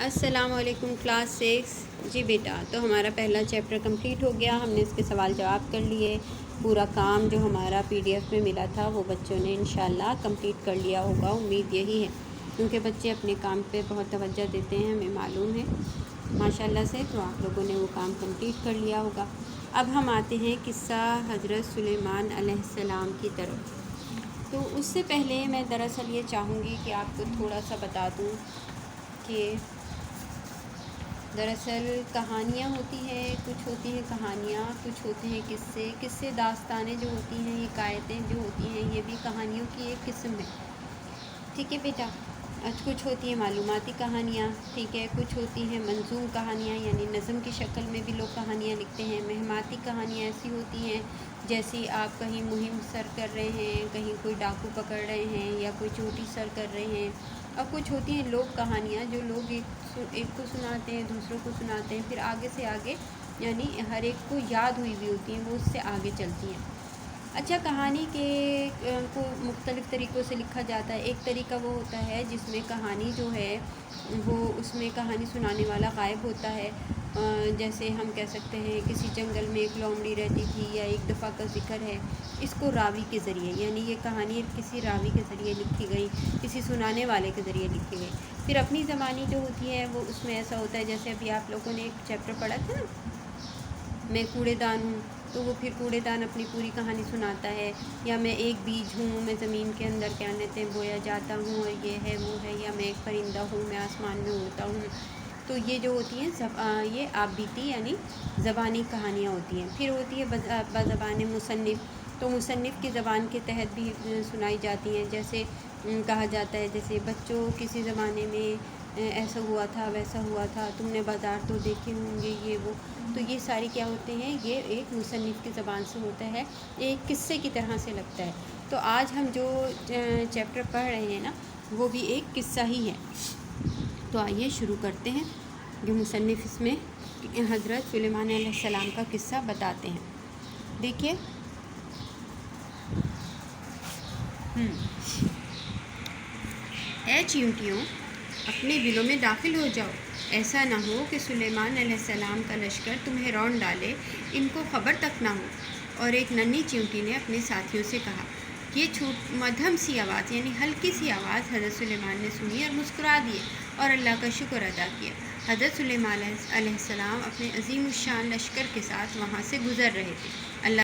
السلام علیکم کلاس 6 جی بیٹا، تو ہمارا پہلا چیپٹر کمپلیٹ ہو گیا. ہم نے اس کے سوال جواب کر لیے. پورا کام جو ہمارا PDF میں ملا تھا وہ بچوں نے انشاءاللہ کمپلیٹ کر لیا ہوگا. امید یہی ہے کیونکہ بچے اپنے کام پہ بہت توجہ دیتے ہیں، ہمیں معلوم ہے ماشاءاللہ سے. تو آپ لوگوں نے وہ کام کمپلیٹ کر لیا ہوگا. اب ہم آتے ہیں قصہ حضرت سلیمان علیہ السلام کی طرف. تو اس سے پہلے میں دراصل یہ چاہوں گی کہ آپ کو تھوڑا سا بتا دوں کہ دراصل کہانیاں ہوتی ہیں، کچھ ہوتی ہیں کہانیاں، کچھ ہوتے ہیں قصے داستانیں جو ہوتی ہیں، حکایتیں جو ہوتی ہیں، یہ بھی کہانیوں کی ایک قسم ہے. ٹھیک ہے بیٹا. کچھ ہوتی ہیں معلوماتی کہانیاں، ٹھیک ہے. کچھ ہوتی ہیں منظوم کہانیاں، یعنی نظم کی شکل میں بھی لوگ کہانیاں لکھتے ہیں. مہماتی کہانیاں ایسی ہوتی ہیں جیسی آپ کہیں مہم سر کر رہے ہیں، کہیں کوئی ڈاکو پکڑ رہے ہیں یا کوئی چوٹی سر کر رہے ہیں. اور کچھ ہوتی ہیں لوک کہانیاں جو لوگ ایک کو سناتے ہیں، دوسروں کو سناتے ہیں، پھر آگے سے آگے یعنی ہر ایک کو یاد ہوئی بھی ہوتی ہیں، وہ اس سے آگے چلتی ہیں. اچھا، کہانی کو مختلف طریقوں سے لکھا جاتا ہے. ایک طریقہ وہ ہوتا ہے جس میں کہانی جو ہے وہ اس میں کہانی سنانے والا غائب ہوتا ہے. جیسے ہم کہہ سکتے ہیں کسی جنگل میں ایک لومڑی رہتی تھی، یا ایک دفعہ کا ذکر ہے. اس کو راوی کے ذریعے، یعنی یہ کہانی کسی راوی کے ذریعے لکھی گئی، کسی سنانے والے کے ذریعے لکھی گئی. پھر اپنی زبانی جو ہوتی ہے وہ اس میں ایسا ہوتا ہے جیسے ابھی آپ لوگوں نے ایک چیپٹر پڑھا تھا نا، میں کوڑے دان ہوں، تو وہ پھر کوڑے دان اپنی پوری کہانی سناتا ہے. یا میں ایک بیج ہوں، میں زمین کے اندر کیا کہتے ہیں بویا جاتا ہوں، اور یہ ہے وہ ہے. یا میں ایک پرندہ ہوں، میں آسمان میں اڑتا ہوں. تو یہ جو ہوتی ہیں یہ آپ بیتی یعنی زبانی کہانیاں ہوتی ہیں. پھر ہوتی ہے بزبان مصنف. تو مصنف کی زبان کے تحت بھی سنائی جاتی ہیں. جیسے کہا جاتا ہے جیسے بچوں کسی زمانے میں ایسا ہوا تھا، ویسا ہوا تھا، تم نے بازار تو دیکھے ہوں گے، یہ وہ. تو یہ ساری کیا ہوتے ہیں، یہ ایک مصنف کی زبان سے ہوتا ہے، ایک قصے کی طرح سے لگتا ہے. تو آج ہم جو چیپٹر پڑھ رہے ہیں نا وہ بھی ایک قصہ ہی ہے. تو آئیے شروع کرتے ہیں. جو مصنف اس میں حضرت سلیمان علیہ السلام کا قصہ بتاتے ہیں. دیکھیے، اے چیونٹیوں، اپنے بلوں میں داخل ہو جاؤ. ایسا نہ ہو کہ سلیمان علیہ السلام کا لشکر تمہیں رون ڈالے، ان کو خبر تک نہ ہو. اور ایک ننھی چیونٹی نے اپنے ساتھیوں سے کہا. یہ مدھم سی آواز یعنی ہلکی سی آواز حضرت سلیمان نے سنی اور مسکرا دیے اور اللہ کا شکر ادا کیا. حضرت سلیمان علیہ السلام اپنے عظیم الشان لشکر کے ساتھ وہاں سے گزر رہے تھے. اللہ